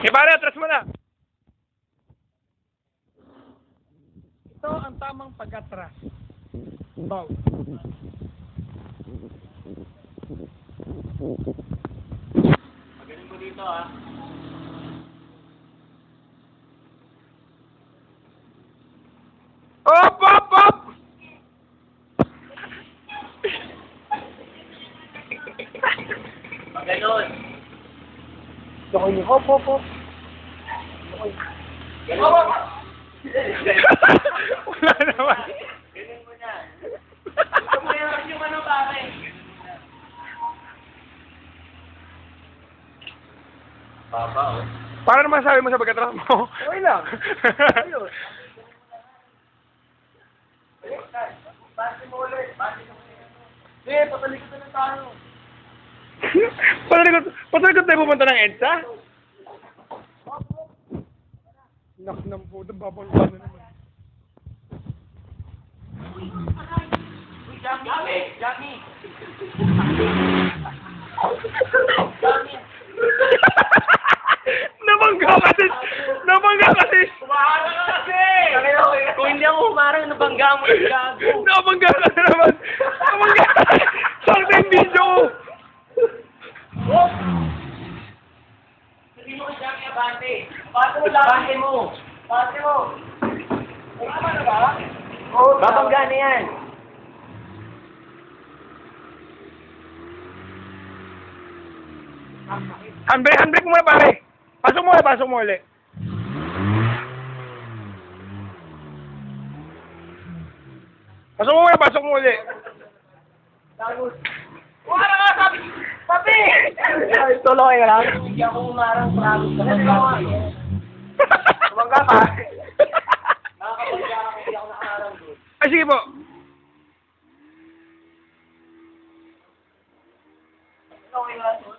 Pare, atras mo na. Ito ang tamang pag-atras. Bow. Magaling mo dito, ah. Op, op, op! Maganon. Laki niyo. Hop, hop, hop. Ganon. Wala naman. Ganon mo na. Ito mo yung ano, pare. Baba, oh. Para naman sabi mo sa pag-atras mo. Okay lang. Ayun. Base mo ulit. Base mo ulit. Hindi, patalikod na tayo. Patalikot tayo pumunta ng EDSA? Nak ng puto, babangga na naman. Uy, Jamie! Jamie! Nabangga kasi! Nabangga kasi! Kumahala ka kasi! Kung hindi ako humarang, nabangga mo yung gago. Nabangga ka na naman! Nabangga ka! Sorry yung video ko! Sabi mo kay Jamie, abante. Abante mo lang. Abante mo. Abante mo. Tama na ba? Oo. Babangga na yan. Handbrake mo muna pare! Pasok mo ulit. Pasok mo ulit. Wala ka, sabi! Sabi! Tuloy ka lang. Hindi ako humarang, promise ka. Tumangga ka. Nakakapagya ako, hindi ako nakaharang doon. Ay, sige po. Okay lang doon.